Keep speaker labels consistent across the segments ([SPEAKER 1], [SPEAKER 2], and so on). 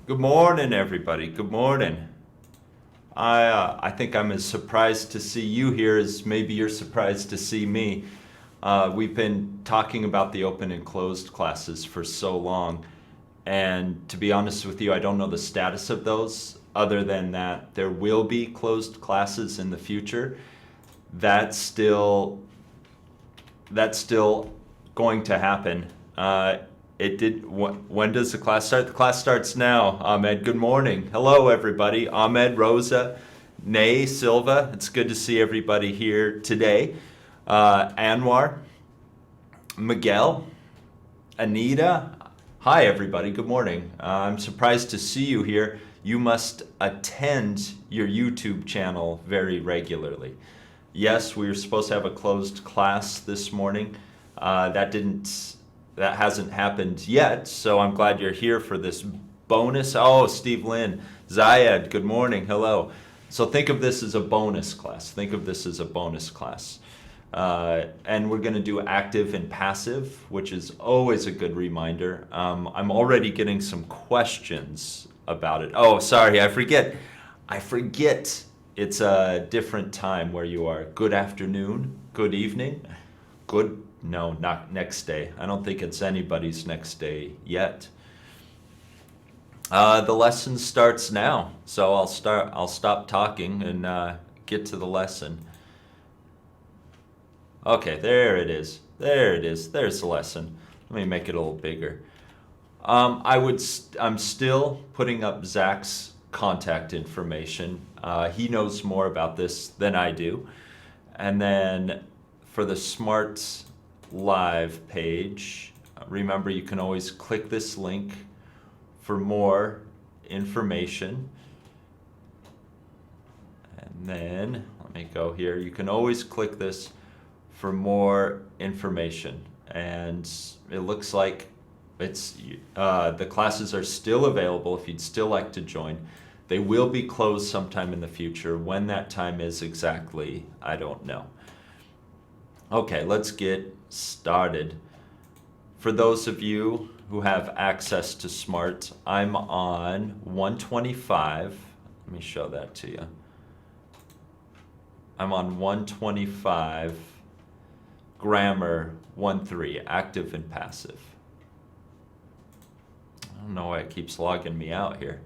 [SPEAKER 1] Good morning, everybody. Good morning. I think I'm as surprised to see you here as maybe you're surprised to see me. We've been talking about the open and closed classes for so long, and to be honest with you, I don't know the status of those, other than that there will be closed classes in the future. That's still going to happen. It did. When does the class start? The class starts now. Ahmed, good morning. Hello, everybody. Ahmed, Rosa, Nay, Silva. It's good to see everybody here today. Anwar, Miguel, Anita. Hi, everybody. Good morning. I'm surprised to see you here. You must attend your YouTube channel very regularly. Yes, we were supposed to have a closed class this morning. That hasn't happened yet, so I'm glad you're here for this bonus. Oh, Steve Lynn, Zayed, good morning, hello. So think of this as a bonus class. Think of this as a bonus class. And we're gonna do active and passive, which is always a good reminder. I'm already getting some questions about it. Oh, sorry, I forget. It's a different time where you are. Good afternoon, good evening, no, not next day. I don't think it's anybody's next day yet. The lesson starts now, so I'll stop talking and get to the lesson. Okay, there it is. There's the lesson. Let me make it a little bigger. I'm still putting up Zach's contact information. He knows more about this than I do. And then for the Smrt live page, remember you can always click this link for more information. And then let me go here. You can always click this for more information. And it looks like the classes are still available if you'd still like to join. They will be closed sometime in the future. When that time is exactly, I don't know. Okay, let's get started. For those of you who have access to Smrt, I'm on 125. Let me show that to you. I'm on 125, grammar 1.3, active and passive. I don't know why it keeps logging me out here.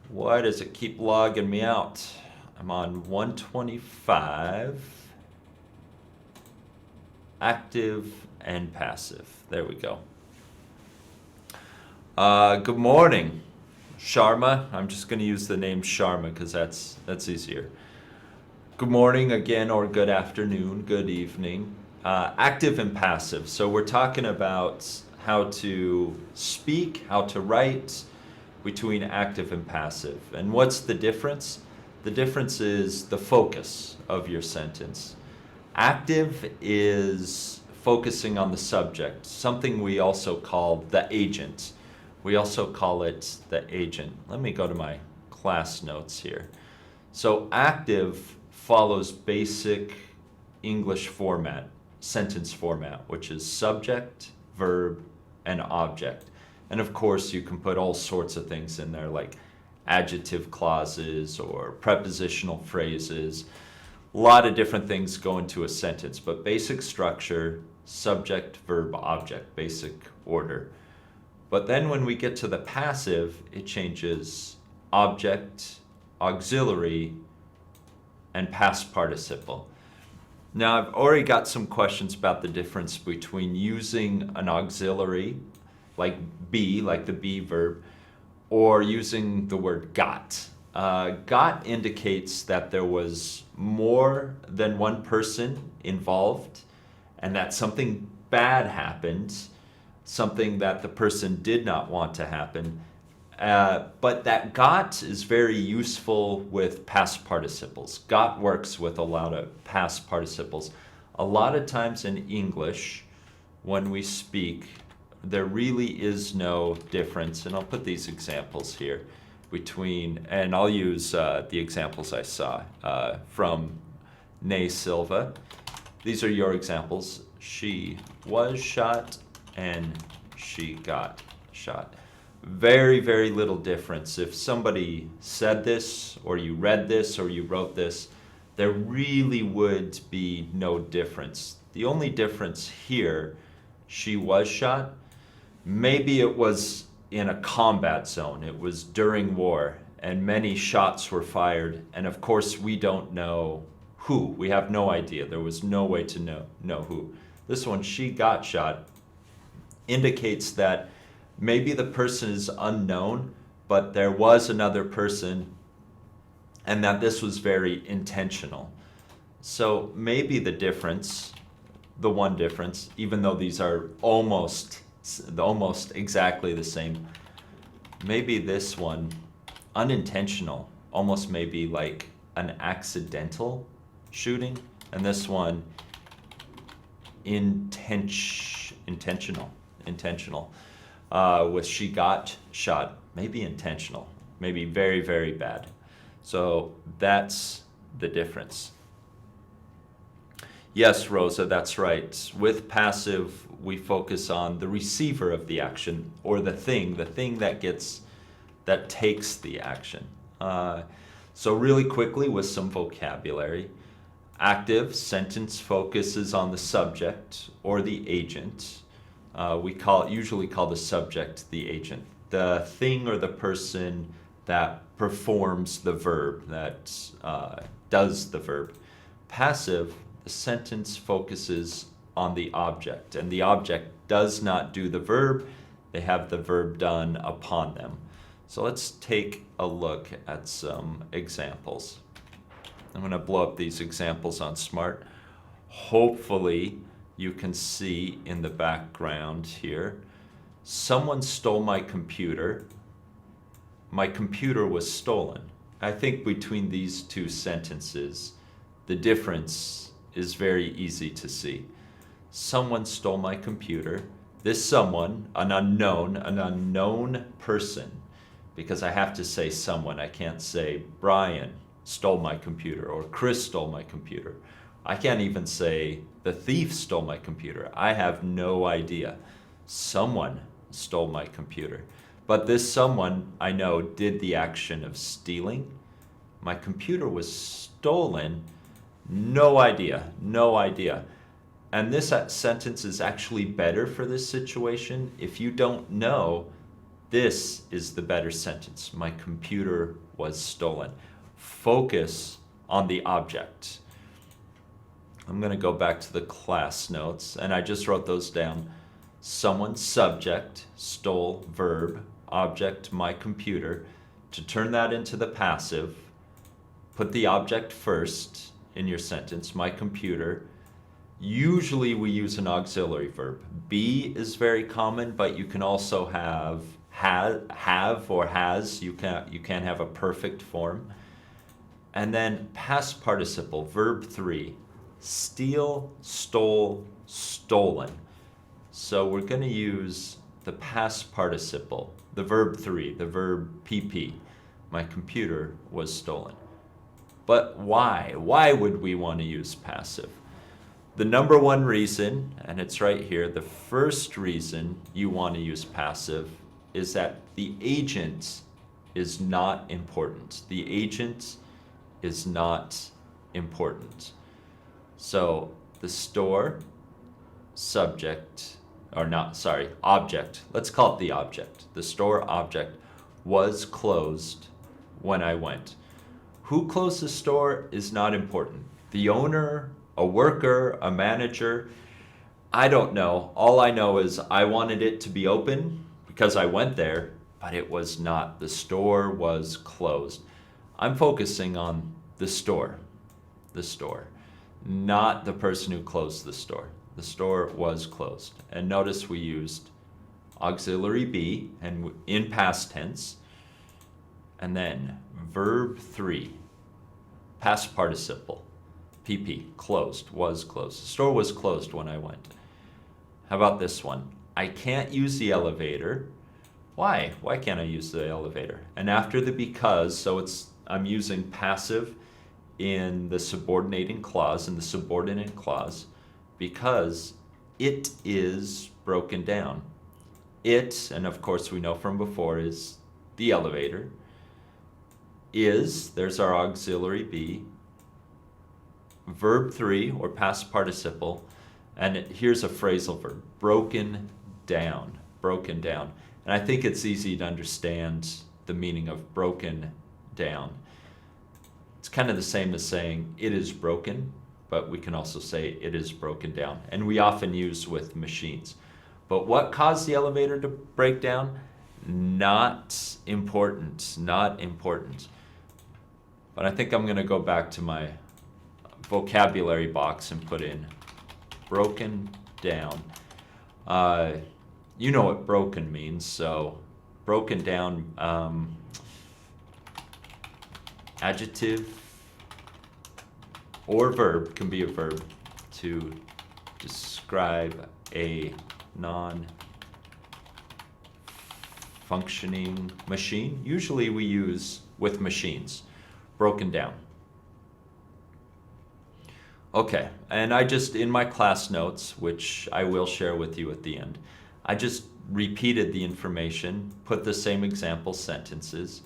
[SPEAKER 1] Why does it keep logging me out? I'm on 125. Active and passive. There we go. Good morning, Sharma. I'm just going to use the name Sharma because that's easier. Good morning again, or good afternoon, good evening. Active and passive. So we're talking about how to speak, how to write between active and passive. And what's the difference? The difference is the focus of your sentence. Active is focusing on the subject, something we also call the agent. We also call it the agent. Let me go to my class notes here. So active follows basic English format, sentence format, which is subject, verb, and object. And of course, you can put all sorts of things in there like adjective clauses or prepositional phrases. A lot of different things go into a sentence, but basic structure, subject, verb, object, basic order. But then when we get to the passive, it changes object, auxiliary, and past participle. Now, I've already got some questions about the difference between using an auxiliary, like be, like the be verb, or using the word got. Got indicates that there was more than one person involved and that something bad happened, something that the person did not want to happen. But that got is very useful with past participles. Got works with a lot of past participles. A lot of times in English, when we speak, there really is no difference, and I'll put these examples here between, and I'll use the examples I saw from Nay Silva. These are your examples. She was shot and she got shot. Very, very little difference. If somebody said this, or you read this, or you wrote this, there really would be no difference. The only difference here, she was shot. Maybe it was in a combat zone. It was during war, and many shots were fired. And of course, we don't know who. We have no idea. There was no way to know who. This one, she got shot, indicates that maybe the person is unknown, but there was another person, and that this was very intentional. So maybe the difference, the one difference, even though these are almost exactly the same, maybe this one, unintentional, almost maybe like an accidental shooting, and this one, intentional. With she got shot, maybe intentional, maybe very, very bad. So that's the difference. Yes, Rosa, that's right. With passive, we focus on the receiver of the action, or the thing that takes the action. So really quickly with some vocabulary, active sentence focuses on the subject or the agent. We usually call the subject the agent, the thing or the person that performs the verb, that does the verb. Passive, the sentence focuses on the object, and the object does not do the verb. They have the verb done upon them. So let's take a look at some examples. I'm going to blow up these examples on Smrt. Hopefully you can see in the background here, someone stole my computer. My computer was stolen. I think between these two sentences, the difference is very easy to see. Someone stole my computer. This someone, an unknown person, because I have to say someone. I can't say Brian stole my computer or Chris stole my computer. I can't even say the thief stole my computer. I have no idea. Someone stole my computer. But this someone, I know, did the action of stealing. My computer was stolen. No idea. And this sentence is actually better for this situation. If you don't know, this is the better sentence. My computer was stolen. Focus on the object. I'm going to go back to the class notes, and I just wrote those down. Someone, subject, stole, verb, object, my computer. To turn that into the passive, put the object first in your sentence, my computer. Usually we use an auxiliary verb. Be is very common, but you can also have or has. You can't have a perfect form. And then past participle, verb 3. Steal, stole, stolen. So we're going to use the past participle, the verb 3, the verb PP. My computer was stolen. But why? Why would we want to use passive? The number one reason, and it's right here, the first reason you want to use passive is that the agent is not important. The agent is not important. So the store, subject, object, let's call it the object. The store object was closed when I went. Who closed the store is not important. The owner, a worker, a manager, I don't know. All I know is I wanted it to be open because I went there, but it was not. The store was closed. I'm focusing on the store, not the person who closed the store. The store was closed. And notice we used auxiliary be and in past tense, and then verb 3, past participle, PP, closed, was closed. The store was closed when I went. How about this one? I can't use the elevator. Why? Why can't I use the elevator? And after the because, so I'm using passive in the subordinating clause, in the subordinate clause, because it is broken down. It, and of course we know from before, is the elevator. Is, there's our auxiliary be. Verb 3, or past participle. And here's a phrasal verb, broken down, broken down. And I think it's easy to understand the meaning of broken down. It's kind of the same as saying it is broken, but we can also say it is broken down. And we often use with machines. But what caused the elevator to break down? Not important, not important. But I think I'm going to go back to my vocabulary box and put in broken down. You know what broken means, so broken down, adjective or verb, can be a verb, to describe a non-functioning machine. Usually we use with machines, broken down. Okay, and I just, in my class notes, which I will share with you at the end, I just repeated the information, put the same example sentences,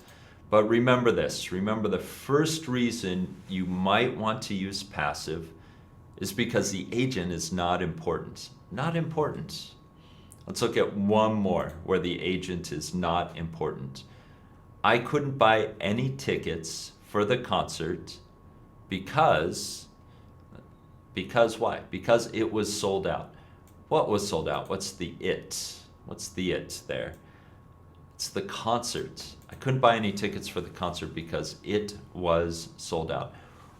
[SPEAKER 1] but remember this, remember the first reason you might want to use passive is because the agent is not important. Not important. Let's look at one more where the agent is not important. I couldn't buy any tickets for the concert because why? Because it was sold out. What was sold out? What's the it? What's the it there? It's the concert. I couldn't buy any tickets for the concert because it was sold out.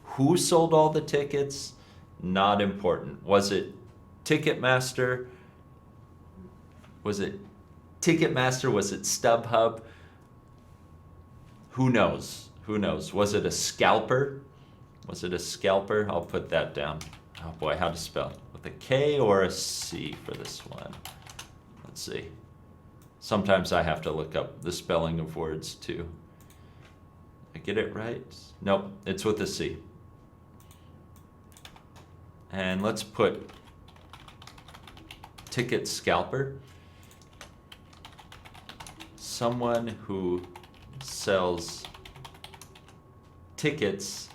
[SPEAKER 1] Who sold all the tickets? Not important. Was it Ticketmaster? Was it Ticketmaster? Was it StubHub? Who knows? Who knows? Was it a scalper? Was it a scalper? I'll put that down. Oh boy, how to spell? With a K or a C for this one? Let's see. Sometimes I have to look up the spelling of words too. I get it right? Nope, it's with a C. And let's put ticket scalper. Someone who sells tickets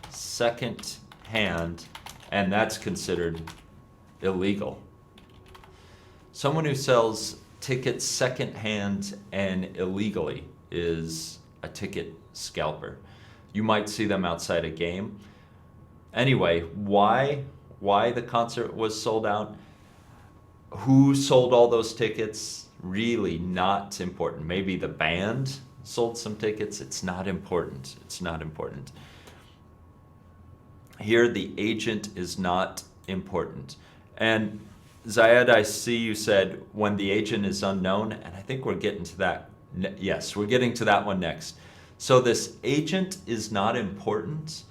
[SPEAKER 1] second hand, and that's considered illegal. Someone who sells tickets second hand and illegally is a ticket scalper. You might see them outside a game. Anyway, why the concert was sold out? Who sold all those tickets? Really not important. Maybe the band sold some tickets. It's not important. It's not important. Here, the agent is not important. And Zayed, I see you said when the agent is unknown, and I think we're getting to that. Yes, we're getting to that one next. So this agent is not important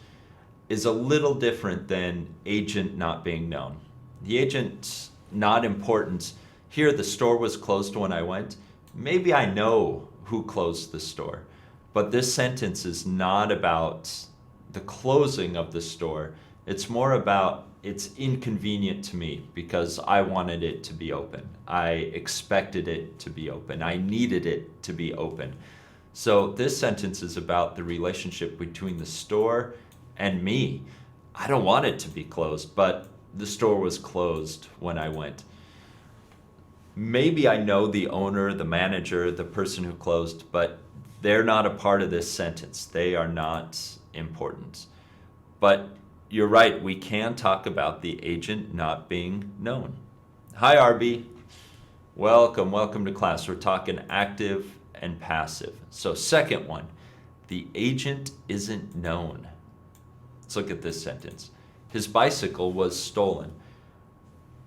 [SPEAKER 1] is a little different than agent not being known. The agent not important, here the store was closed when I went. Maybe I know who closed the store, but this sentence is not about the closing of the store. It's more about it's inconvenient to me because I wanted it to be open. I expected it to be open. I needed it to be open. So this sentence is about the relationship between the store and me. I don't want it to be closed, but the store was closed when I went. Maybe I know the owner, the manager, the person who closed, but they're not a part of this sentence. They are not important. But you're right, we can talk about the agent not being known. Hi, Arby. Welcome to class. We're talking active and passive. So second one, the agent isn't known. Let's look at this sentence. His bicycle was stolen.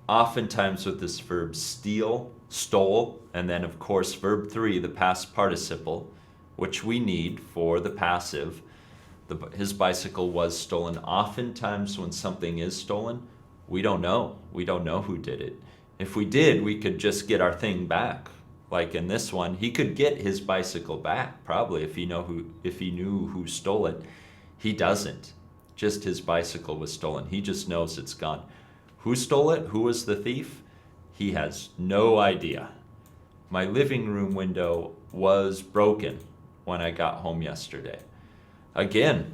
[SPEAKER 1] Oftentimes with this verb steal, stole, and then of course verb 3, the past participle, which we need for the passive. His bicycle was stolen. Oftentimes when something is stolen, we don't know. We don't know who did it. If we did, we could just get our thing back. Like in this one, he could get his bicycle back probably if he knew who stole it. He doesn't. Just his bicycle was stolen. He just knows it's gone. Who stole it? Who was the thief? He has no idea. My living room window was broken when I got home yesterday. Again,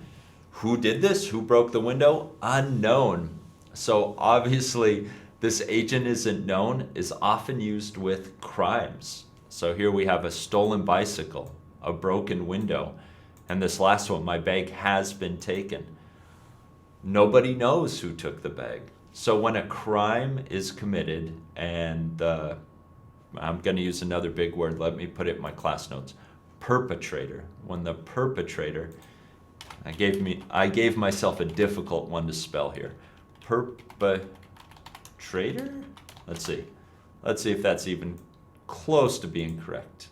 [SPEAKER 1] who did this? Who broke the window? Unknown. So obviously, this agent isn't known is often used with crimes. So here we have a stolen bicycle, a broken window, and this last one, my bag has been taken. Nobody knows who took the bag. So when a crime is committed, and I'm going to use another big word, let me put it in my class notes, perpetrator. When the perpetrator, I gave myself a difficult one to spell here. Perpetrator? Let's see if that's even close to being correct.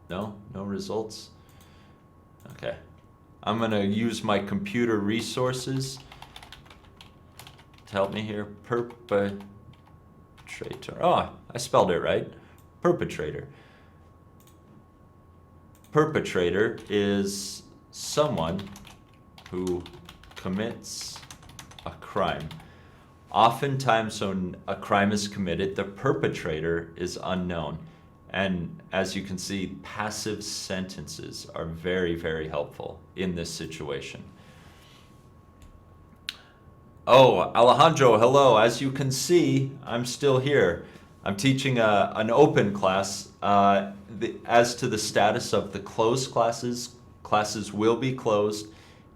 [SPEAKER 1] No results. Okay, I'm gonna use my computer resources to help me here. Perpetrator. Oh, I spelled it right. Perpetrator. Perpetrator is someone who commits a crime. Oftentimes when a crime is committed, the perpetrator is unknown. And as you can see, passive sentences are very, very helpful in this situation. Oh, Alejandro, hello. As you can see, I'm still here. I'm teaching an open class. As to the status of the closed classes, classes will be closed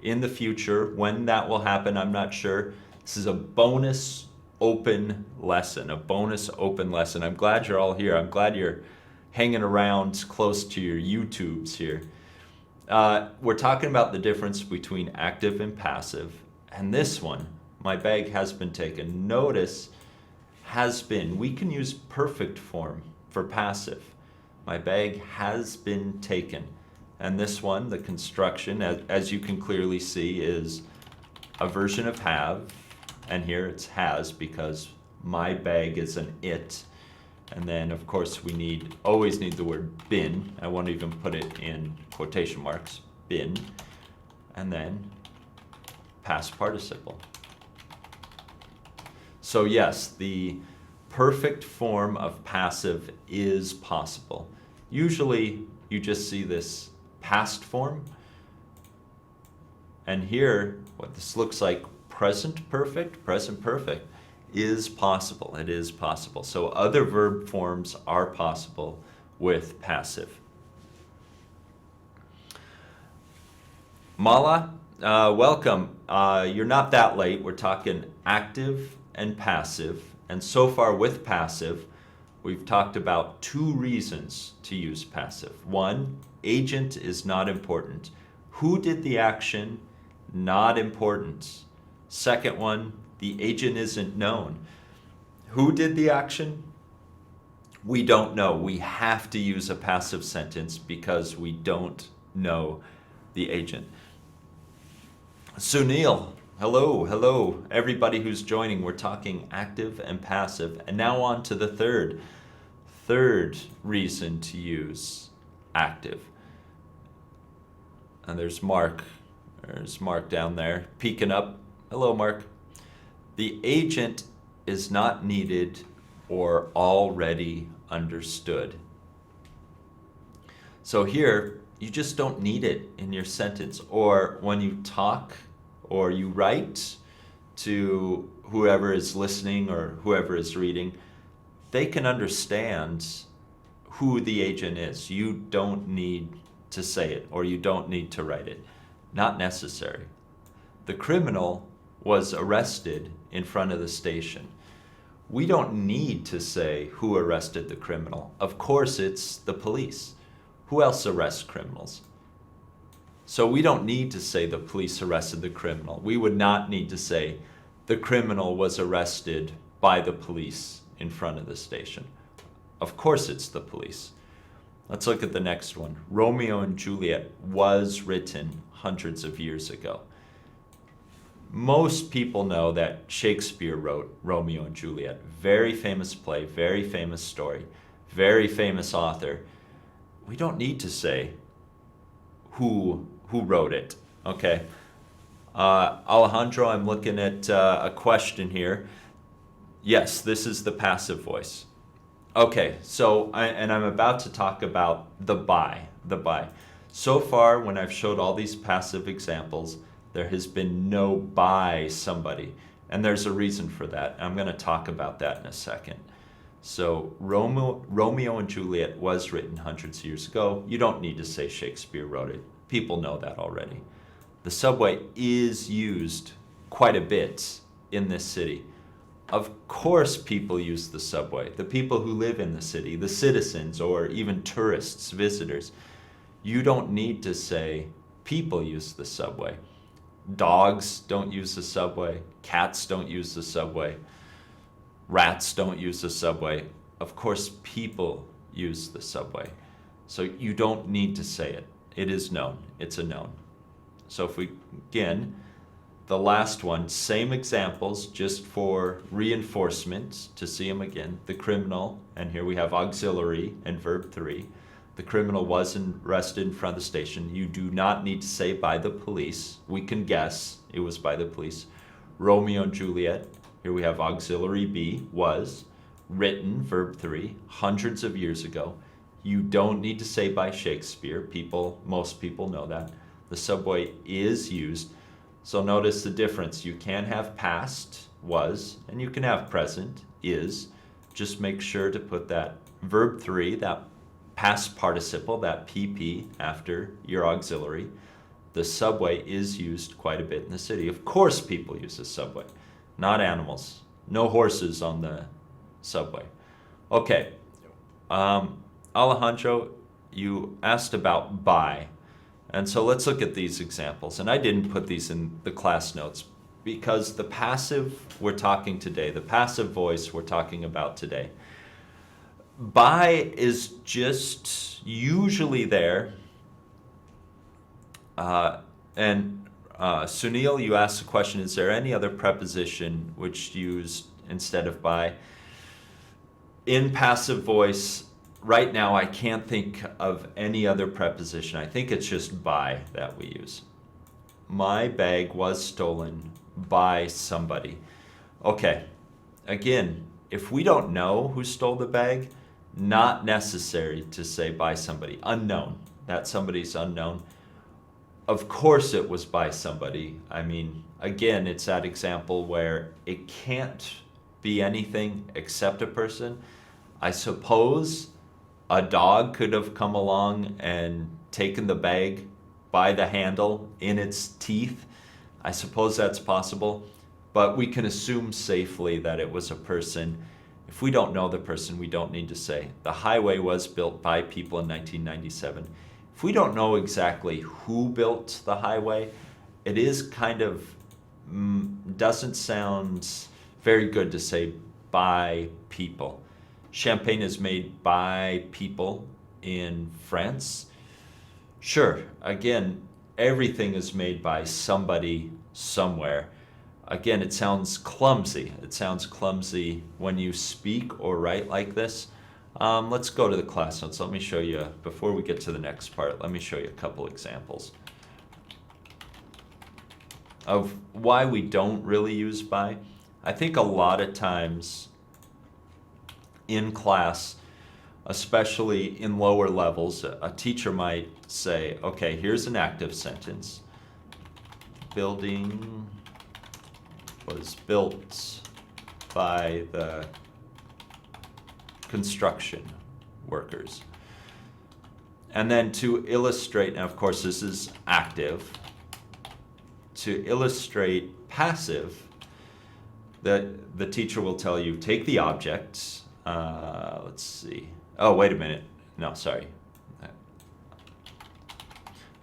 [SPEAKER 1] in the future. When that will happen, I'm not sure. This is a bonus open lesson, I'm glad you're all here. I'm glad you're hanging around close to your YouTubes here. We're talking about the difference between active and passive. And this one, my bag has been taken. Notice has been. We can use perfect form for passive. My bag has been taken. And this one, the construction, as you can clearly see, is a version of have. And here it's has because my bag is an it. And then, of course, we always need the word been. I won't even put it in quotation marks. Been. And then past participle. So yes, the perfect form of passive is possible. Usually, you just see this past form. And here, what this looks like, present perfect is possible. It is possible. So other verb forms are possible with passive. Mala, welcome. You're not that late. We're talking active and passive. And so far with passive, we've talked about 2 reasons to use passive. 1, agent is not important. Who did the action? Not important. Second one, the agent isn't known. Who did the action? We don't know. We have to use a passive sentence because we don't know the agent. So Neal, hello, everybody who's joining. We're talking active and passive. And now on to the third reason to use active. And there's Mark. There's Mark down there peeking up. Hello, Mark. The agent is not needed or already understood. So here, you just don't need it in your sentence. Or when you talk or you write to whoever is listening or whoever is reading, they can understand who the agent is. You don't need to say it or you don't need to write it. Not necessary. The criminal was arrested in front of the station. We don't need to say who arrested the criminal. Of course, it's the police. Who else arrests criminals? So we don't need to say the police arrested the criminal. We would not need to say the criminal was arrested by the police in front of the station. Of course, it's the police. Let's look at the next one. Romeo and Juliet was written hundreds of years ago. Most people know that Shakespeare wrote Romeo and Juliet. Very famous play, very famous story, very famous author. We don't need to say who wrote it, okay? Alejandro, I'm looking at a question here. Yes, this is the passive voice. Okay, so I'm about to talk about the by, the by. So far, when I've showed all these passive examples, there has been no by somebody, and there's a reason for that. I'm going to talk about that in a second. So Romeo and Juliet was written hundreds of years ago. You don't need to say Shakespeare wrote it. People know that already. The subway is used quite a bit in this city. Of course people use the subway. The people who live in the city, the citizens, or even tourists, visitors. You don't need to say people use the subway. Dogs don't use the subway. Cats don't use the subway. Rats don't use the subway. Of course people use the subway. So you don't need to say it. It is known. It's a known. So if we, again, the last one, same examples, just for reinforcement, to see them again. The criminal, and here we have auxiliary and verb 3. The criminal was arrested in front of the station. You do not need to say by the police. We can guess it was by the police. Romeo and Juliet, here we have auxiliary be, was, written, verb 3, hundreds of years ago. You don't need to say by Shakespeare. Most people know that. The subway is used. So notice the difference. You can have past, was, and you can have present, is. Just make sure to put that verb 3, that past participle, that PP, after your auxiliary. The subway is used quite a bit in the city. Of course people use the subway, not animals. No horses on the subway. Okay, Alejandro, you asked about by. And so let's look at these examples. And I didn't put these in the class notes because the passive we're talking today, the passive voice we're talking about today, by is just usually there. Sunil, you asked the question, is there any other preposition which used instead of by? In passive voice, right now, I can't think of any other preposition. I think it's just by that we use. My bag was stolen by somebody. Okay, again, if we don't know who stole the bag, not necessary to say by somebody. Unknown, that somebody's unknown. Of course it was by somebody. I mean, again, it's that example where it can't be anything except a person. I suppose a dog could have come along and taken the bag by the handle in its teeth. I suppose that's possible, but we can assume safely that it was a person. If we don't know the person, we don't need to say. The highway was built by people in 1997. If we don't know exactly who built the highway, it is kind of, doesn't sound very good to say by people. Champagne is made by people in France. Sure, again, everything is made by somebody somewhere. Again, it sounds clumsy. It sounds clumsy when you speak or write like this. Let's go to the class notes. Let me show you, before we get to the next part, let me show you a couple examples of why we don't really use by. I think a lot of times in class, especially in lower levels, a teacher might say, okay, here's an active sentence. Building was built by the construction workers. And then to illustrate, and of course this is active, to illustrate passive, the teacher will tell you, take the object, let's see. Oh, wait a minute. No, sorry.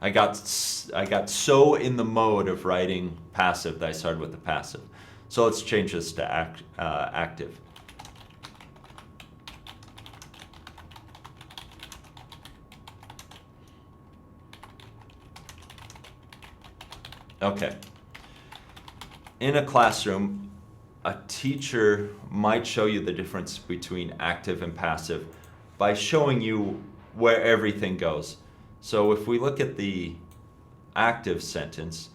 [SPEAKER 1] I got so in the mode of writing passive that I started with the passive. So let's change this to active. Okay. In a classroom, a teacher might show you the difference between active and passive by showing you where everything goes. So if we look at the active sentence,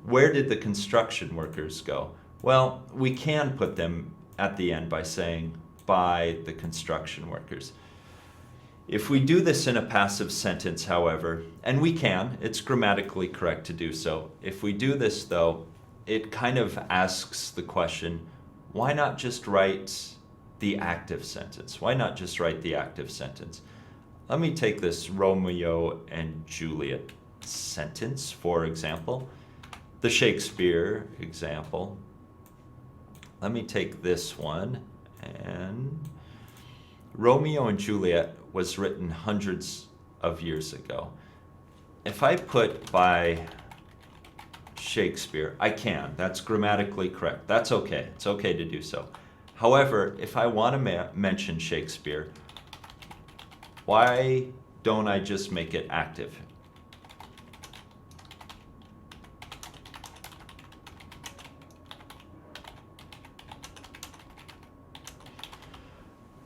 [SPEAKER 1] where did the construction workers go? Well, we can put them at the end by saying, by the construction workers. If we do this in a passive sentence, however, and we can, it's grammatically correct to do so. If we do this, though, it kind of asks the question, why not just write the active sentence? Why not just write the active sentence? Let me take this Romeo and Juliet sentence, for example. The Shakespeare example. Let me take this one, and Romeo and Juliet was written hundreds of years ago. If I put by Shakespeare, I can. That's grammatically correct. That's okay. It's okay to do so. However, if I want to mention Shakespeare, why don't I just make it active?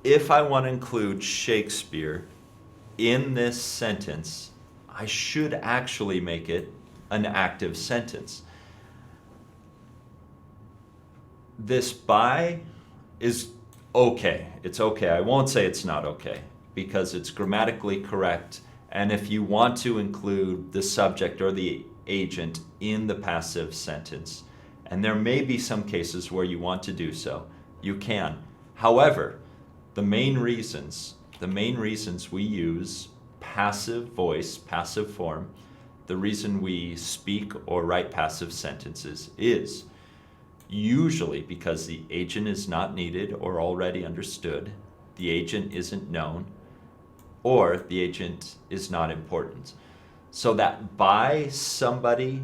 [SPEAKER 1] If I want to include Shakespeare in this sentence, I should actually make it an active sentence. This by is okay. It's okay. I won't say it's not okay because it's grammatically correct. And if you want to include the subject or the agent in the passive sentence, and there may be some cases where you want to do so, you can. However, the main reasons we use passive voice, passive form, the reason we speak or write passive sentences is usually because the agent is not needed or already understood, the agent isn't known, or the agent is not important. So that by somebody,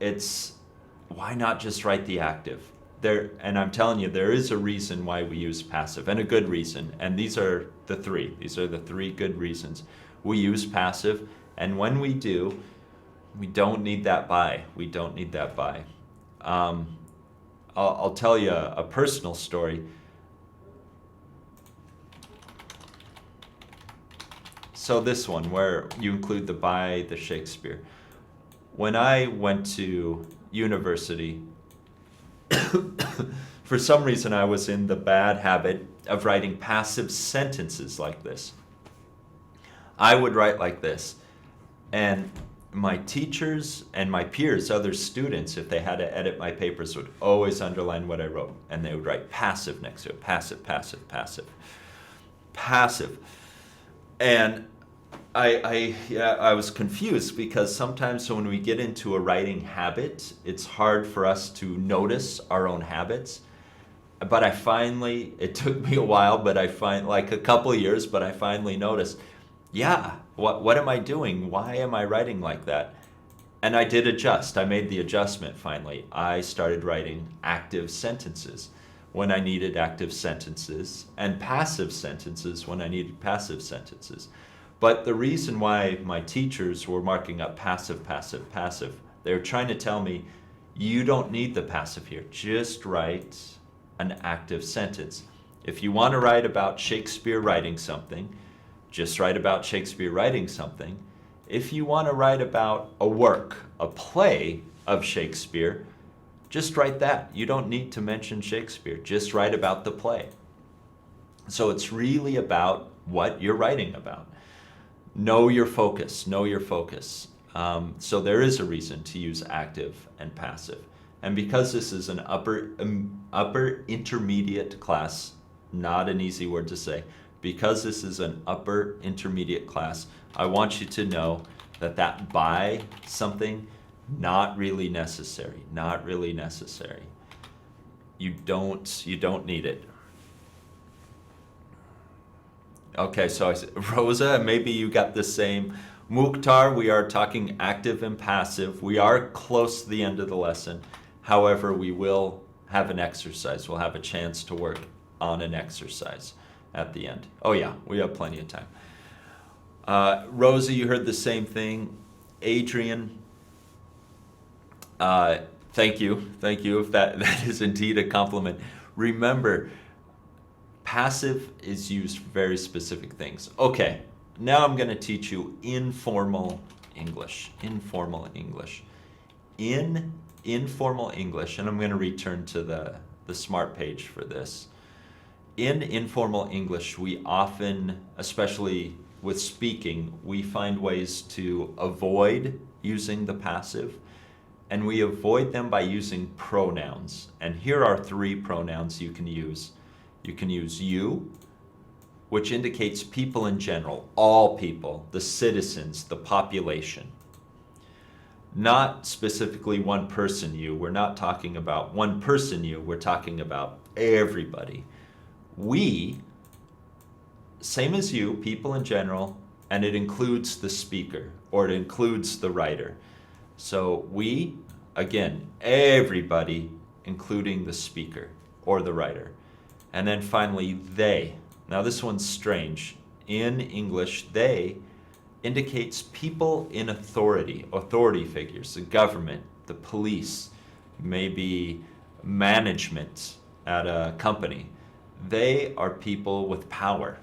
[SPEAKER 1] it's why not just write the active? And I'm telling you, there is a reason why we use passive, and a good reason. And these are the three. These are the three good reasons we use passive. And when we do, we don't need that by. We don't need that by. I'll tell you a personal story. So this one, where you include the by the Shakespeare. When I went to university, for some reason I was in the bad habit of writing passive sentences like this. I would write like this, and my teachers and my peers, other students, if they had to edit my papers, would always underline what I wrote, and they would write passive next to it. Passive, passive, passive. Passive. And I was confused because sometimes when we get into a writing habit, it's hard for us to notice our own habits. But it took me a while, but like a couple of years, but I finally noticed, yeah, what am I doing? Why am I writing like that? And I did adjust. I made the adjustment finally. I started writing active sentences when I needed active sentences, and passive sentences when I needed passive sentences. But the reason why my teachers were marking up passive, passive, passive, they were trying to tell me, you don't need the passive here. Just write an active sentence. If you want to write about Shakespeare writing something, just write about Shakespeare writing something. If you want to write about a work, a play of Shakespeare, just write that. You don't need to mention Shakespeare. Just write about the play. So it's really about what you're writing about. Know your focus, know your focus. So there is a reason to use active and passive. And because this is an upper intermediate class, not an easy word to say, because this is an upper intermediate class, I want you to know that by something, not really necessary, not really necessary. You don't need it. Okay, so I said, Rosa, maybe you got the same. Mukhtar, we are talking active and passive. We are close to the end of the lesson. However, we will have an exercise. We'll have a chance to work on an exercise at the end. Oh yeah, we have plenty of time. Rosa, you heard the same thing. Adrian, thank you. If that is indeed a compliment. Remember, passive is used for very specific things. Okay, now I'm going to teach you informal English. Informal English. In informal English, and I'm going to return to the Smrt page for this. In informal English, we often, especially with speaking, we find ways to avoid using the passive, and we avoid them by using pronouns. And here are 3 pronouns you can use. You can use you, which indicates people in general, all people, the citizens, the population. Not specifically one person you. We're not talking about one person you. We're talking about everybody. We, same as you, people in general, and it includes the speaker, or it includes the writer. So we, again, everybody, including the speaker or the writer. And then finally, they. Now this one's strange. In English, they indicates people in authority figures, the government, the police, maybe management at a company. They are people with power.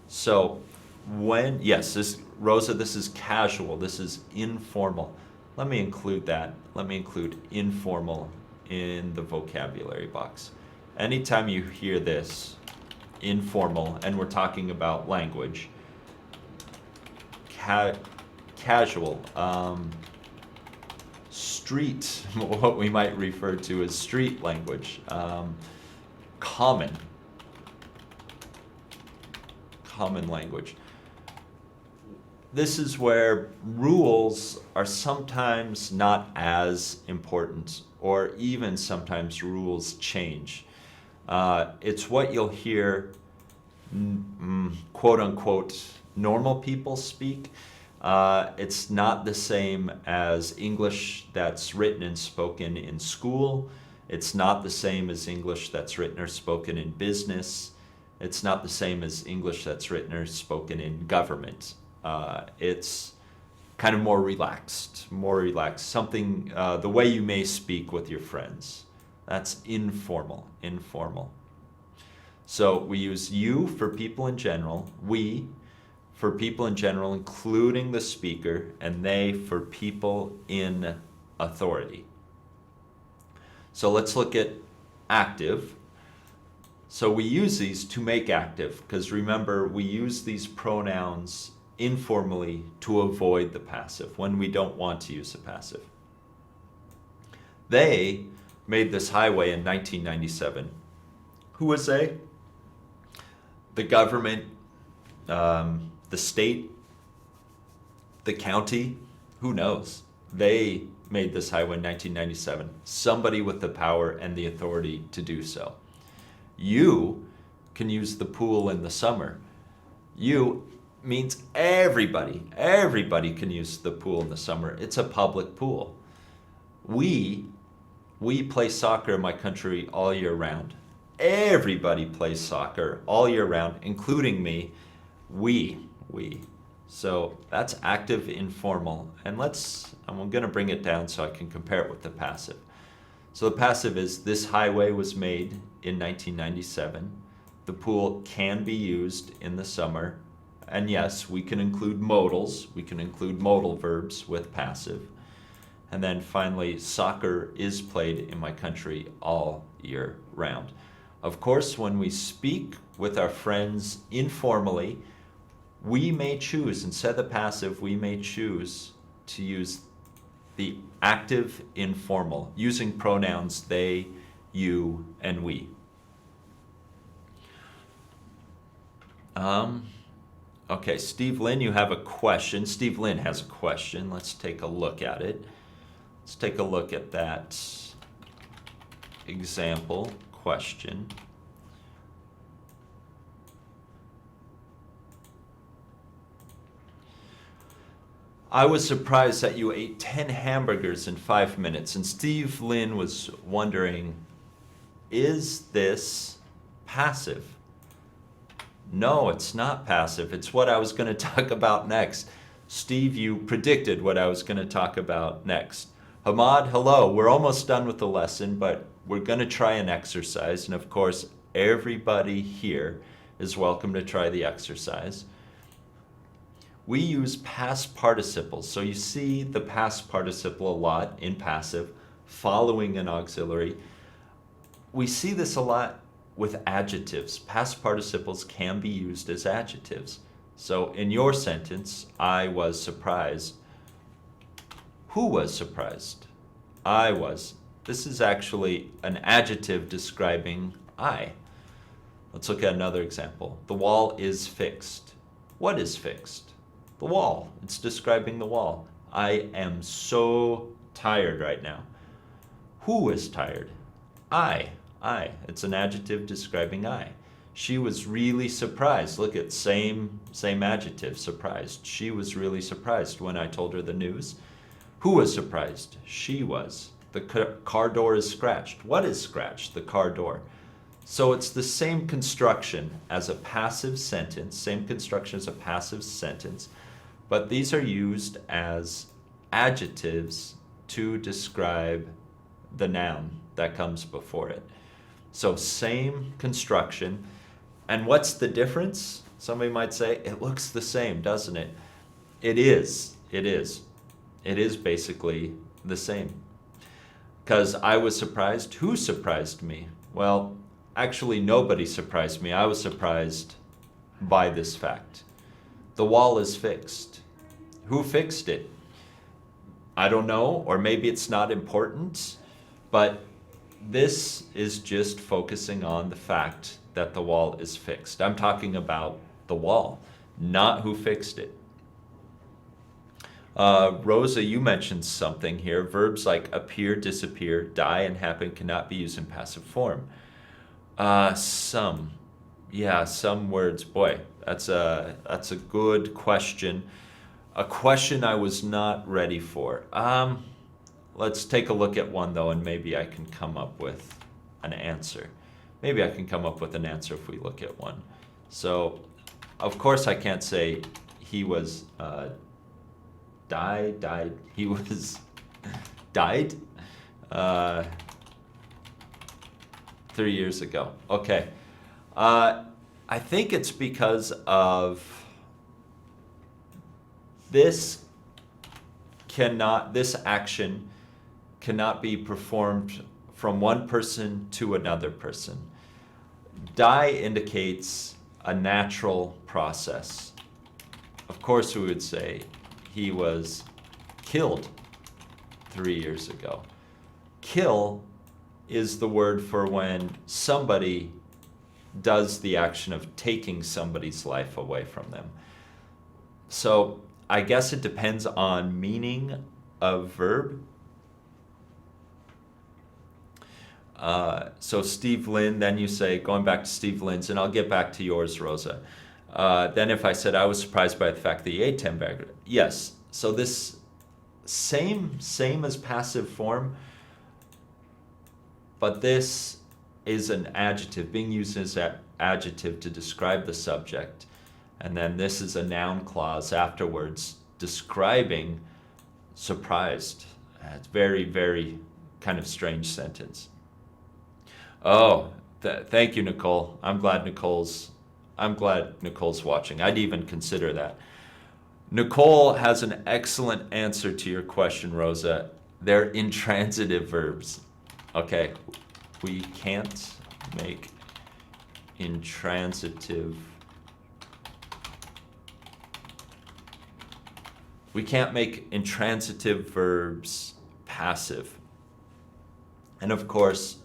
[SPEAKER 1] So Rosa, this is casual, this is informal. Let me include that. Let me include informal in the vocabulary box. Anytime you hear this, informal, and we're talking about language, casual, street, what we might refer to as street language, common language. This is where rules are sometimes not as important, or even sometimes rules change. It's what you'll hear, quote unquote, normal people speak. It's not the same as English that's written and spoken in school. It's not the same as English that's written or spoken in business. It's not the same as English that's written or spoken in government. It's kind of more relaxed, something, the way you may speak with your friends. That's informal. So we use you for people in general, we for people in general, including the speaker, and they for people in authority. So let's look at active. So we use these to make active, because remember, we use these pronouns informally to avoid the passive when we don't want to use the passive. They made this highway in 1997. Who was they? The government, the state, the county, who knows? They made this highway in 1997. Somebody with the power and the authority to do so. You can use the pool in the summer. You means everybody. Everybody can use the pool in the summer. It's a public pool. We play soccer in my country all year round. Everybody plays soccer all year round, including me. We. So that's active informal. And I'm going to bring it down so I can compare it with the passive. So the passive is, this highway was made in 1997. The pool can be used in the summer. And yes, we can include modals. We can include modal verbs with passive. And then finally, soccer is played in my country all year round. Of course, when we speak with our friends informally, we may choose, instead of the passive, we may choose to use the active informal, using pronouns they, you, and we. Okay, Steve Lynn, you have a question. Steve Lynn has a question. Let's take a look at it. Let's take a look at that example question. I was surprised that you ate 10 hamburgers in 5 minutes. And Steve Lynn was wondering, is this passive? No, it's not passive. It's what I was going to talk about next. Steve, you predicted what I was going to talk about next. Hamad, hello. We're almost done with the lesson, but we're going to try an exercise. And of course, everybody here is welcome to try the exercise. We use past participles. So you see the past participle a lot in passive, following an auxiliary. we see this a lot with adjectives. Past participles can be used as adjectives. So in your sentence, I was surprised. Who was surprised? I was. This is actually an adjective describing I. Let's look at another example. The wall is fixed. What is fixed? The wall. It's describing the wall. I am so tired right now. Who is tired? I. It's an adjective describing I. She was really surprised. Look at same adjective, surprised. She was really surprised when I told her the news. Who was surprised? She was. The car door is scratched. What is scratched? The car door. So it's the same construction as a passive sentence, same construction as a passive sentence, but these are used as adjectives to describe the noun that comes before it. So same construction. And what's the difference? Somebody might say, it looks the same, doesn't it? It is. It is basically the same. Because I was surprised. Who surprised me? Well, actually nobody surprised me. I was surprised by this fact. The wall is fixed. Who fixed it? I don't know, or maybe it's not important, but this is just focusing on the fact that the wall is fixed. I'm talking about the wall, not who fixed it. Rosa, you mentioned something here. Verbs like appear, disappear, die, and happen cannot be used in passive form. Some words. Boy, that's a good question. A question I was not ready for. Let's take a look at one though, and maybe I can come up with an answer. Maybe I can come up with an answer if we look at one. So, of course, I can't say he was died. He was died 3 years ago. Okay. I think it's because of this action cannot be performed from one person to another person. Die indicates a natural process. Of course, we would say he was killed 3 years ago. Kill is the word for when somebody does the action of taking somebody's life away from them. So I guess it depends on meaning of verb. So Steve Lynn, then you say, going back to Steve Lynn's, and I'll get back to yours, Rosa. Then if I said I was surprised by the fact that he ate 10 bags. Yes, so this same as passive form, but this is an adjective, being used as an adjective to describe the subject. And then this is a noun clause afterwards describing surprised. It's very, very kind of strange sentence. Oh, thank you, Nicole. I'm glad Nicole's watching. I'd even consider that. Nicole has an excellent answer to your question, Rosa. They're intransitive verbs. Okay, we can't make intransitive. We can't make intransitive verbs passive. And of course,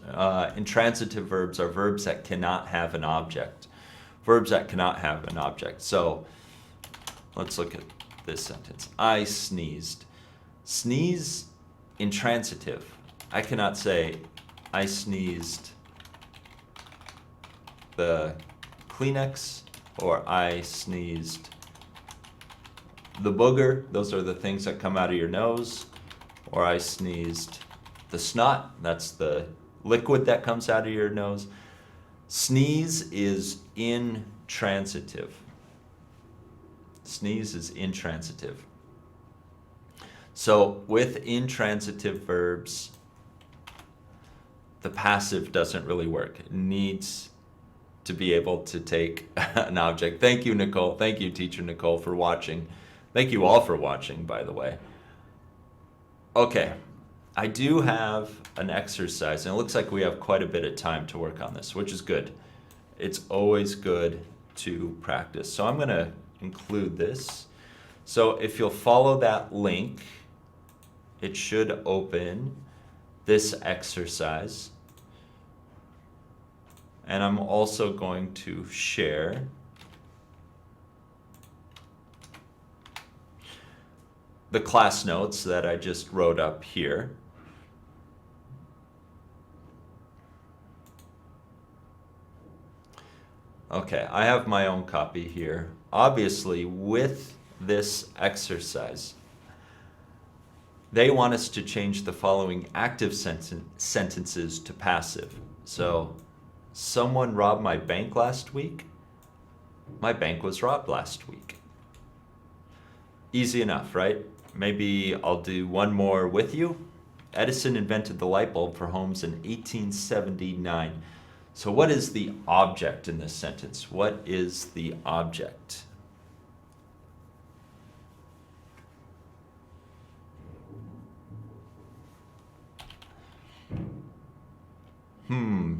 [SPEAKER 1] intransitive verbs are verbs that cannot have an object. Verbs that cannot have an object. So let's look at this sentence. I sneezed. Sneeze, intransitive. I cannot say I sneezed the Kleenex or I sneezed the booger. Those are the things that come out of your nose. Or I sneezed the snot. That's the liquid that comes out of your nose. Sneeze is intransitive. Sneeze is intransitive. So with intransitive verbs, the passive doesn't really work. It needs to be able to take an object. Thank you, Nicole. Thank you, Teacher Nicole, for watching. Thank you all for watching, by the way. Okay. I do have an exercise, and it looks like we have quite a bit of time to work on this, which is good. It's always good to practice. So I'm going to include this. So if you'll follow that link, it should open this exercise. And I'm also going to share the class notes that I just wrote up here. Okay, I have my own copy here. Obviously, with this exercise, they want us to change the following active sentences to passive. So, someone robbed my bank last week. My bank was robbed last week. Easy enough, right? Maybe I'll do one more with you. Edison invented the light bulb for homes in 1879. So what is the object in this sentence? What is the object?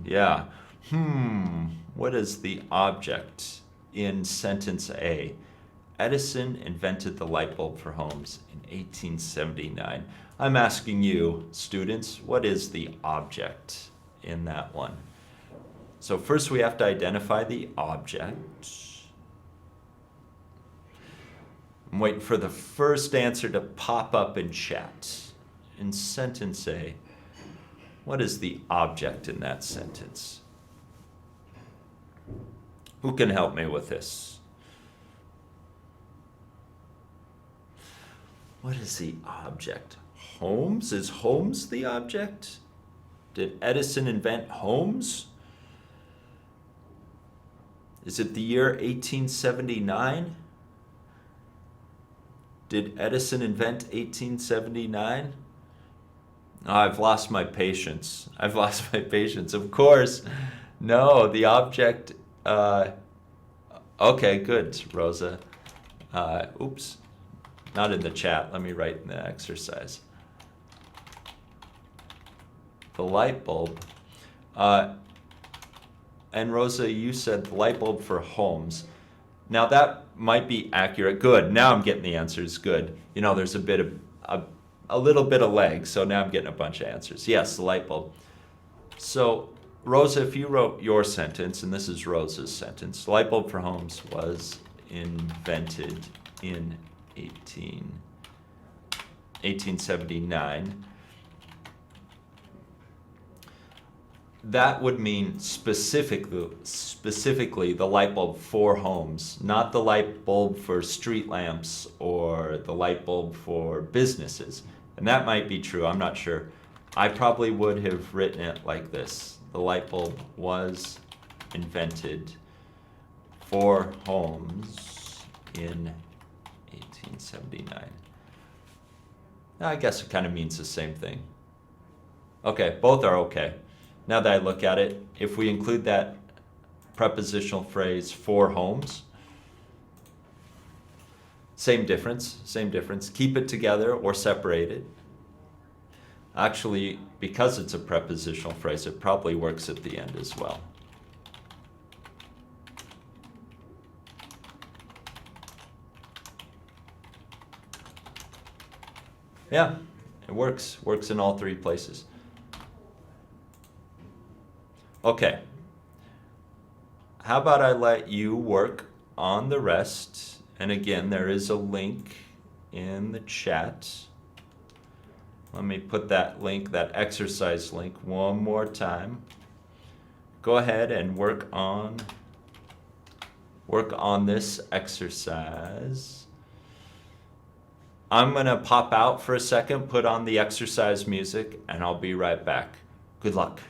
[SPEAKER 1] Yeah. What is the object in sentence A? Edison invented the light bulb for homes in 1879. I'm asking you, students, what is the object in that one? So first we have to identify the object. I'm waiting for the first answer to pop up in chat. In sentence A, what is the object in that sentence? Who can help me with this? What is the object? Homes? Is homes the object? Did Edison invent homes? Is it the year 1879? Did Edison invent 1879? Oh, I've lost my patience. Of course. No, the object. Okay, good, Rosa. Oops. Not in the chat. Let me write in the exercise. The light bulb. And Rosa, you said the light bulb for homes. Now that might be accurate. Good. Now I'm getting the answers. Good. You know, there's a little bit of lag, so now I'm getting a bunch of answers. Yes, the light bulb. So, Rosa, if you wrote your sentence, and this is Rosa's sentence, the light bulb for homes was invented in 1879. That would mean specifically the light bulb for homes, not the light bulb for street lamps or the light bulb for businesses. And that might be true, I'm not sure. I probably would have written it like this. The light bulb was invented for homes in 1879. I guess it kind of means the same thing. Okay, both are okay. Now that I look at it, if we include that prepositional phrase for homes, same difference. Keep it together or separate it. Actually, because it's a prepositional phrase, it probably works at the end as well. Yeah, it works. Works in all three places. Okay. How about I let you work on the rest? And again, there is a link in the chat. Let me put that link, that exercise link, one more time. Go ahead and work on this exercise. I'm gonna pop out for a second, put on the exercise music, and I'll be right back. Good luck.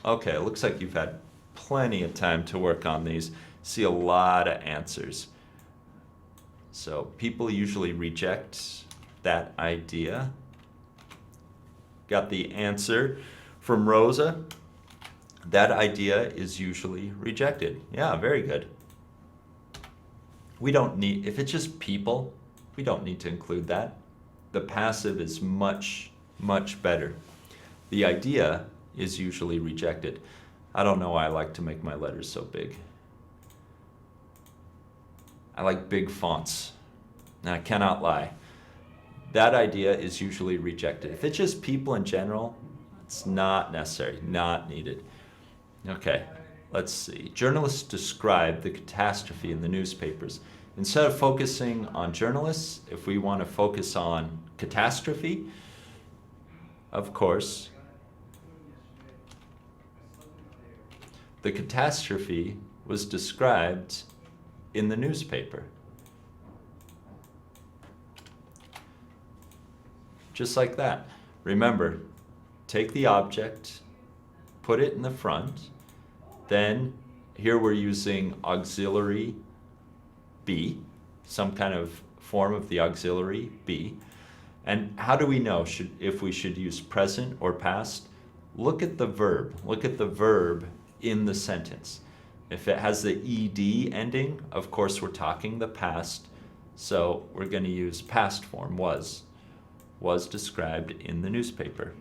[SPEAKER 1] Okay, it looks like you've had plenty of time to work on these. See a lot of answers. So people usually reject that idea. Got the answer from Rosa. That idea is usually rejected. Yeah, very good. We don't need, if it's just people, we don't need to include that. The passive is much, much better. The idea is usually rejected. I don't know why I like to make my letters so big. I like big fonts, and I cannot lie. That idea is usually rejected. If it's just people in general, It's not necessary, not needed. Okay, let's see. Journalists describe the catastrophe in the newspapers. Instead of focusing on journalists, if we want to focus on catastrophe, of course, the catastrophe was described in the newspaper. Just like that. Remember, take the object, put it in the front, then here we're using auxiliary be, some kind of form of the auxiliary be. And how do we know if we should use present or past? Look at the verb. Look at the verb in the sentence. If it has the ed ending, of course we're talking the past, so we're going to use past form, was described in the newspaper.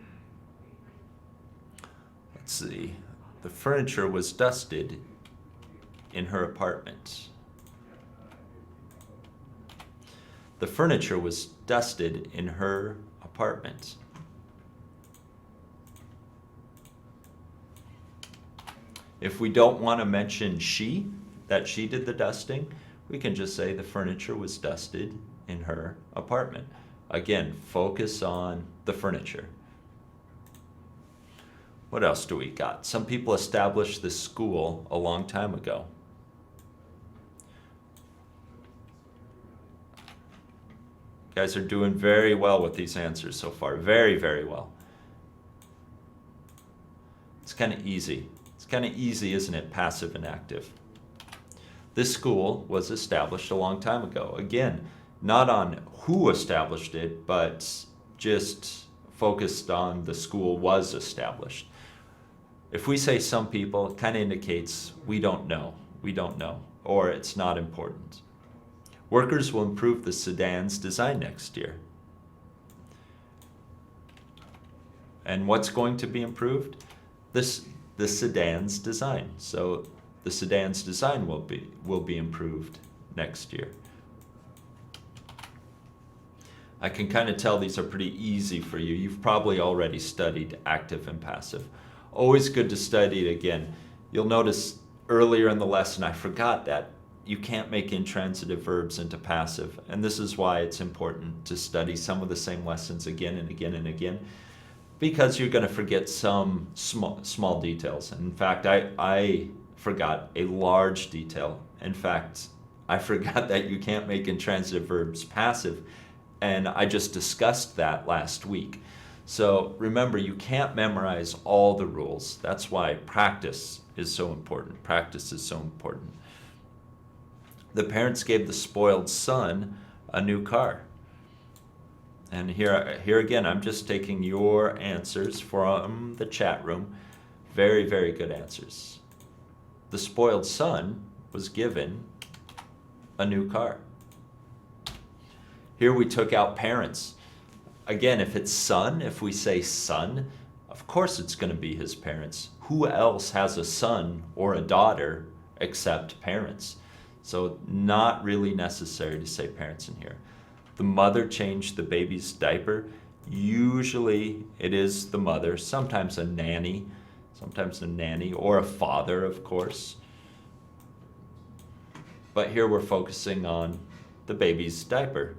[SPEAKER 1] Let's see. The furniture was dusted in her apartment. The furniture was dusted in her apartment. If we don't want to mention that she did the dusting, we can just say the furniture was dusted in her apartment. Again, focus on the furniture. What else do we got? Some people established this school a long time ago. You guys are doing very well with these answers so far. Very, very well. It's kind of easy. It's kind of easy, isn't it? Passive and active. This school was established a long time ago. Again, not on who established it, but just focused on the school was established. If we say some people, it kind of indicates we don't know, or it's not important. Workers will improve the sedan's design next year. And what's going to be improved? The sedan's design. So the sedan's design will be improved next year. I can kind of tell these are pretty easy for you. You've probably already studied active and passive. Always good to study it again. You'll notice earlier in the lesson I forgot that you can't make intransitive verbs into passive, and this is why it's important to study some of the same lessons again and again and again, because you're going to forget some small details. In fact, I forgot a large detail. In fact, I forgot that you can't make intransitive verbs passive, and I just discussed that last week. So remember, you can't memorize all the rules. That's why practice is so important. Practice is so important. The parents gave the spoiled son a new car. And here again, I'm just taking your answers from the chat room. Very, very good answers. The spoiled son was given a new car. Here we took out parents. Again, if it's son, if we say son, of course it's going to be his parents. Who else has a son or a daughter except parents? So not really necessary to say parents in here. The mother changed the baby's diaper. Usually it is the mother, sometimes a nanny or a father, of course. But here we're focusing on the baby's diaper.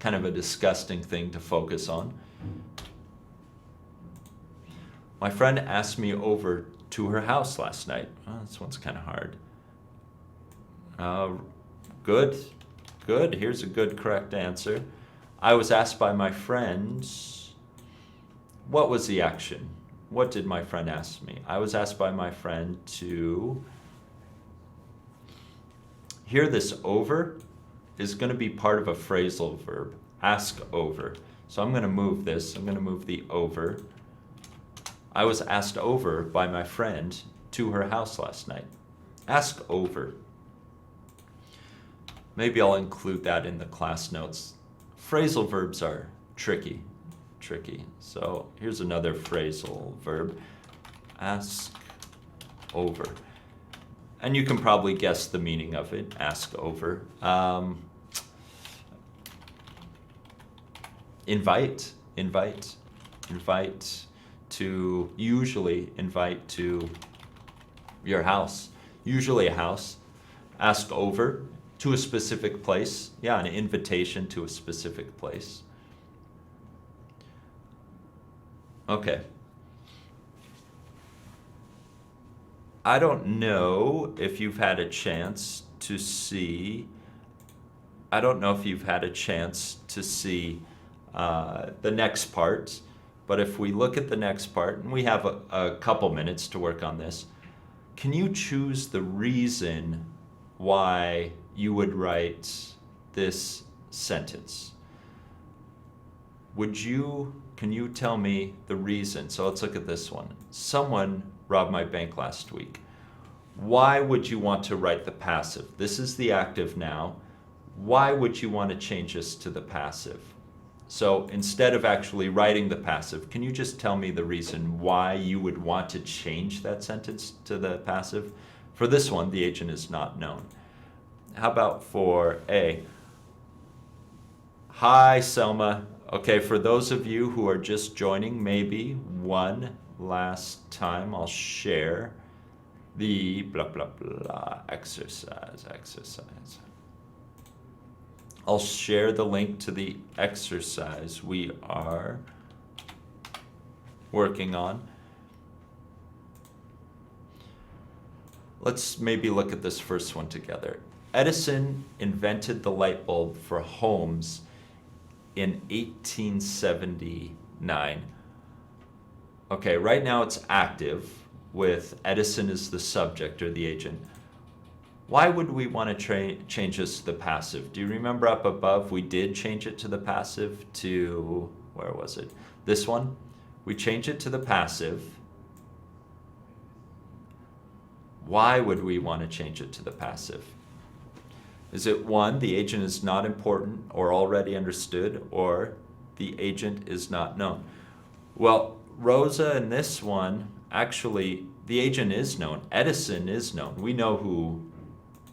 [SPEAKER 1] Kind of a disgusting thing to focus on. My friend asked me over to her house last night. Oh, this one's kind of hard. Good. Here's a good, correct answer. I was asked by my friends, what was the action? What did my friend ask me? I was asked by my friend to... Here, this over is going to be part of a phrasal verb, ask over. So I'm going to move this. I'm going to move the over. I was asked over by my friend to her house last night. Ask over. Maybe I'll include that in the class notes. Phrasal verbs are tricky. So here's another phrasal verb, ask over. And you can probably guess the meaning of it, ask over. Invite. usually invite to your house, usually a house, ask over to a specific place. Yeah, an invitation to a specific place. Okay. I don't know if you've had a chance to see, the next part, but if we look at the next part, and we have a couple minutes to work on this, can you choose the reason why you would write this sentence? Can you tell me the reason? So let's look at this one. Someone robbed my bank last week. Why would you want to write the passive? This is the active now. Why would you want to change this to the passive? So instead of actually writing the passive, can you just tell me the reason why you would want to change that sentence to the passive? For this one, the agent is not known. How about for A? Hi, Selma. Okay, for those of you who are just joining, maybe one last time I'll share the blah, blah, blah exercise. I'll share the link to the exercise we are working on. Let's maybe look at this first one together. Edison invented the light bulb for homes in 1879. Okay, right now it's active with Edison as the subject or the agent. Why would we want to change this to the passive? Do you remember up above we did change it to the passive to, where was it? This one. We changed it to the passive. Why would we want to change it to the passive? Is it one, the agent is not important or already understood, or the agent is not known? Well, Rosa in this one, actually, the agent is known. Edison is known. We know who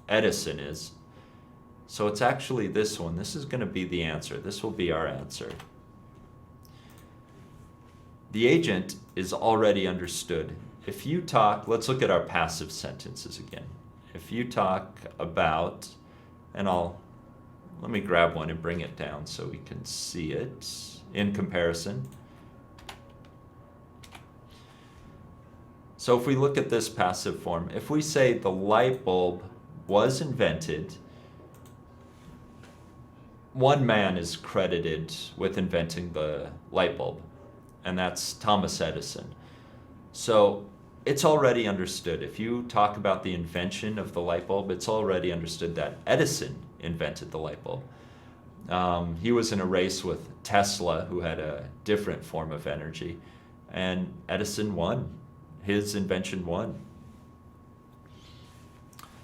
[SPEAKER 1] Edison is. So it's actually this one. This is going to be the answer. This will be our answer. The agent is already understood. If you talk, let's look at our passive sentences again. If you talk about, and let me grab one and bring it down so we can see it in comparison. So if we look at this passive form, if we say the light bulb was invented, one man is credited with inventing the light bulb, and that's Thomas Edison. So it's already understood. If you talk about the invention of the light bulb, it's already understood that Edison invented the light bulb. He was in a race with Tesla, who had a different form of energy, and Edison won. His invention won.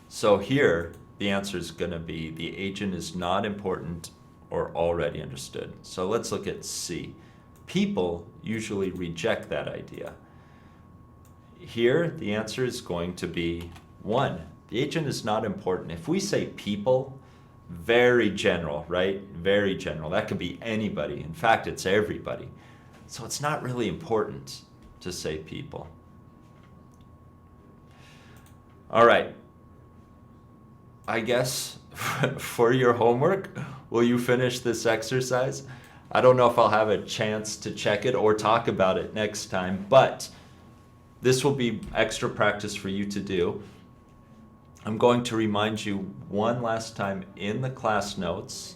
[SPEAKER 1] So here, the answer is going to be the agent is not important or already understood. So let's look at C. People usually reject that idea. Here, the answer is going to be 1. The agent is not important. If we say people, very general, right? Very general. That could be anybody. In fact, it's everybody. So it's not really important to say people. All right. I guess for your homework, will you finish this exercise? I don't know if I'll have a chance to check it or talk about it next time, but this will be extra practice for you to do. I'm going to remind you one last time in the class notes,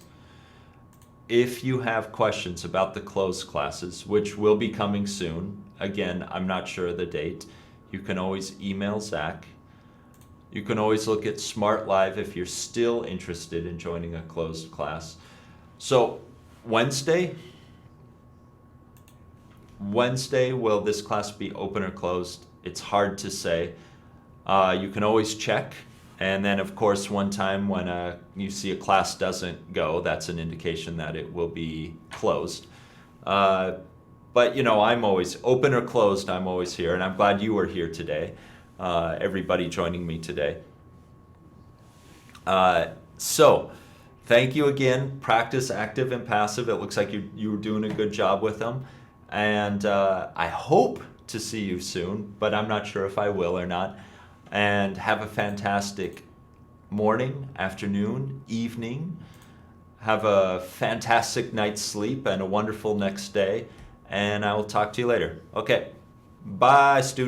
[SPEAKER 1] if you have questions about the closed classes, which will be coming soon, again, I'm not sure of the date, you can always email Zach. You can always look at Smrt Live if you're still interested in joining a closed class. So Wednesday, will this class be open or closed? It's hard to say. You can always check. And then, of course, one time when you see a class doesn't go, that's an indication that it will be closed. But, I'm always open or closed. I'm always here. And I'm glad you were here today, everybody joining me today. So thank you again. Practice active and passive. It looks like you were doing a good job with them. And I hope to see you soon, but I'm not sure if I will or not. And have a fantastic morning, afternoon, evening. Have a fantastic night's sleep and a wonderful next day. And I will talk to you later. Okay. Bye, students.